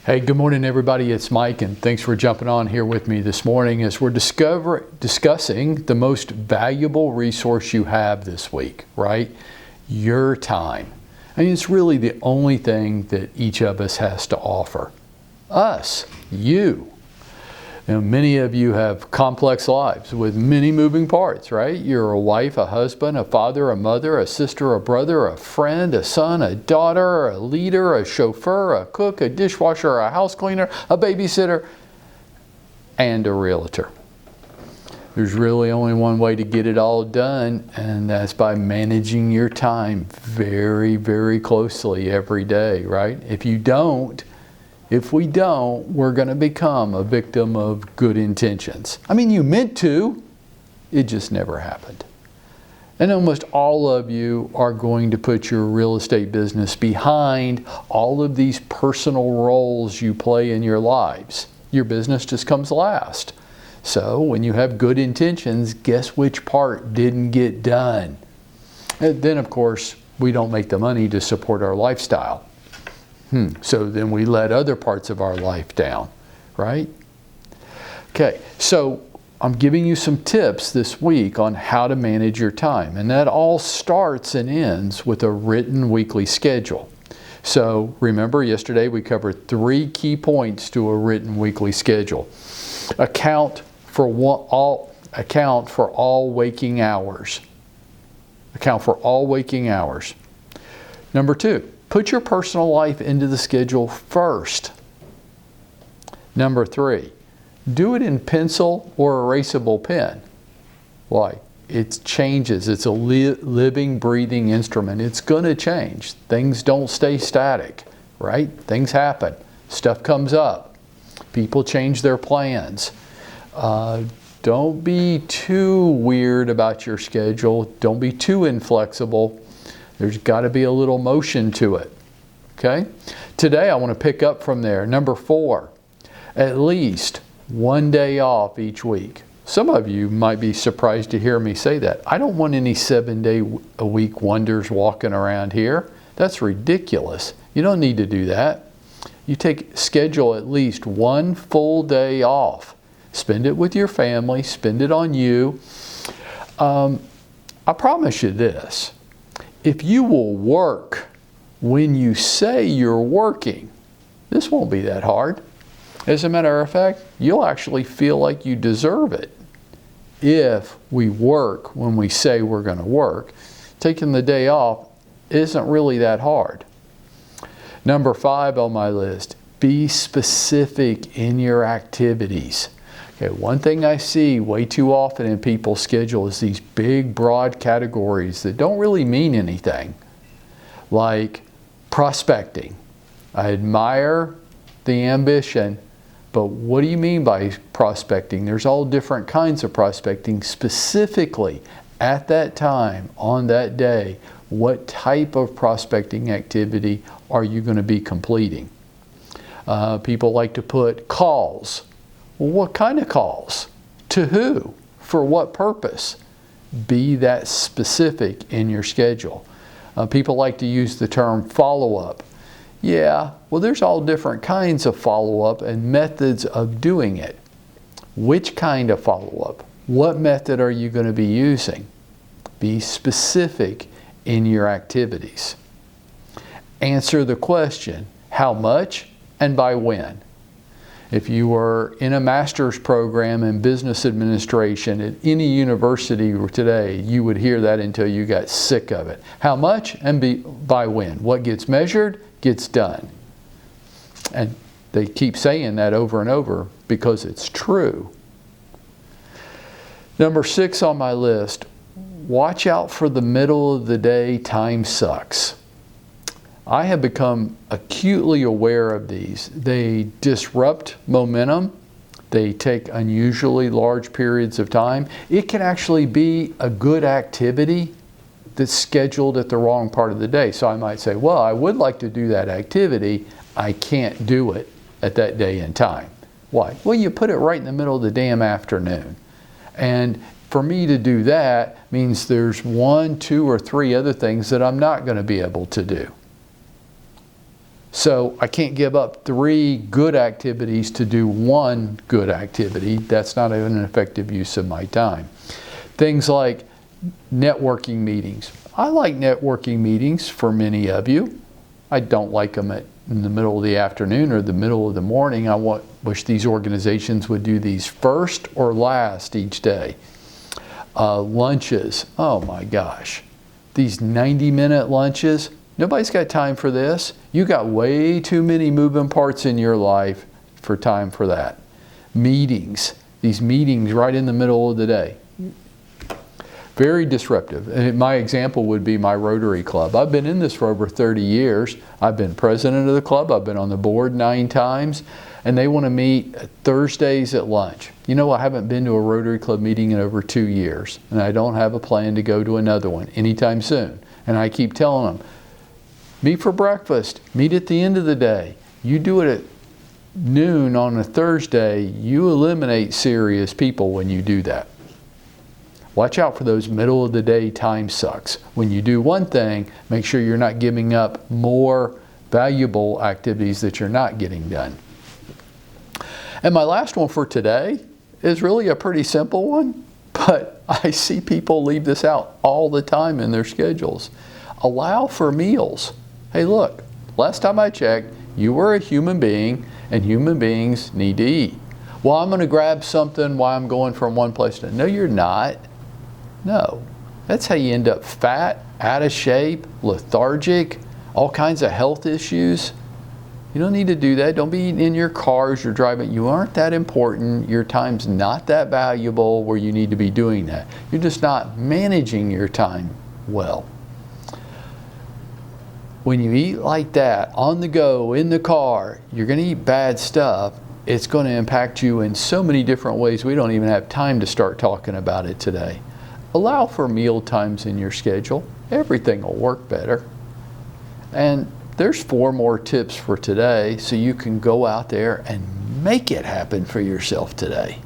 Hey, good morning everybody, it's Mike and thanks for jumping on here with me this morning as we're discussing the most valuable resource you have this week, right? Your time. I mean, it's really the only thing that each of us has to offer. Us, you. Now, many of you have complex lives with many moving parts, right? You're a wife, a husband, a father, a mother, a sister, a brother, a friend, a son, a daughter, a leader, a chauffeur, a cook, a dishwasher, a house cleaner, a babysitter, and a realtor. There's really only one way to get it all done, and that's by managing your time very, very closely every day, right? If we don't, we're going to become a victim of good intentions. I mean, you meant to, it just never happened. And almost all of you are going to put your real estate business behind all of these personal roles you play in your lives. Your business just comes last. So when you have good intentions, guess which part didn't get done? And then, of course, we don't make the money to support our lifestyle. So then we let other parts of our life down, right? Okay, so I'm giving you some tips this week on how to manage your time. And that all starts and ends with a written weekly schedule. So remember, yesterday we covered 3 key points to a written weekly schedule. Account for all waking hours. Account for all waking hours. Number 2. Put your personal life into the schedule first. Number 3, do it in pencil or erasable pen. Why? It changes. It's a living, breathing instrument. It's going to change. Things don't stay static, right? Things happen. Stuff comes up. People change their plans. Don't be too weird about your schedule. Don't be too inflexible. There's got to be a little motion to it, okay? Today I want to pick up from there. Number 4, at least one day off each week. Some of you might be surprised to hear me say that. I don't want any 7-day-a-week wonders walking around here. That's ridiculous. You don't need to do that. You schedule at least one full day off. Spend it with your family. Spend it on you. I promise you this. If you will work when you say you're working, this won't be that hard. As a matter of fact, you'll actually feel like you deserve it. If we work when we say we're going to work, taking the day off isn't really that hard. Number 5 on my list, be specific in your activities. Okay, one thing I see way too often in people's schedule is these big, broad categories that don't really mean anything, like prospecting. I admire the ambition, but what do you mean by prospecting? There's all different kinds of prospecting. Specifically, at that time, on that day, what type of prospecting activity are you going to be completing? People like to put calls. Well, what kind of calls? To who? For what purpose? Be that specific in your schedule. People like to use the term follow-up. Yeah, well, there's all different kinds of follow-up and methods of doing it. Which kind of follow-up? What method are you going to be using? Be specific in your activities. Answer the question, how much and by when? If you were in a master's program in business administration at any university today, you would hear that until you got sick of it. How much and by when? What gets measured gets done. And they keep saying that over and over because it's true. Number 6 on my list, watch out for the middle of the day time sucks. I have become acutely aware of these. They disrupt momentum. They take unusually large periods of time. It can actually be a good activity that's scheduled at the wrong part of the day. So I might say, well, I would like to do that activity. I can't do it at that day and time. Why? Well, you put it right in the middle of the damn afternoon. And for me to do that means there's 1, 2, or 3 other things that I'm not going to be able to do. So I can't give up 3 good activities to do 1 good activity. That's not an effective use of my time. Things like networking meetings. I like networking meetings for many of you. I don't like them in the middle of the afternoon or the middle of the morning. I wish these organizations would do these first or last each day. Lunches. Oh my gosh. These 90-minute lunches. Nobody's got time for this. You got way too many moving parts in your life for time for that. Meetings. These meetings right in the middle of the day. Very disruptive. And my example would be my Rotary Club. I've been in this for over 30 years. I've been president of the club. I've been on the board 9 times. And they want to meet Thursdays at lunch. You know, I haven't been to a Rotary Club meeting in over 2 years. And I don't have a plan to go to another one anytime soon. And I keep telling them, meet for breakfast. Meet at the end of the day. You do it at noon on a Thursday, you eliminate serious people when you do that. Watch out for those middle of the day time sucks. When you do one thing, make sure you're not giving up more valuable activities that you're not getting done. And my last one for today is really a pretty simple one, but I see people leave this out all the time in their schedules. Allow for meals. Hey, look, last time I checked, you were a human being, and human beings need to eat. Well, I'm going to grab something while I'm going from one place to another. No, you're not. No. That's how you end up fat, out of shape, lethargic, all kinds of health issues. You don't need to do that. Don't be eating in your cars you're driving. You aren't that important. Your time's not that valuable where you need to be doing that. You're just not managing your time well. When you eat like that, on the go, in the car, you're going to eat bad stuff. It's going to impact you in so many different ways. We don't even have time to start talking about it today. Allow for meal times in your schedule. Everything will work better. And there's 4 more tips for today so you can go out there and make it happen for yourself today.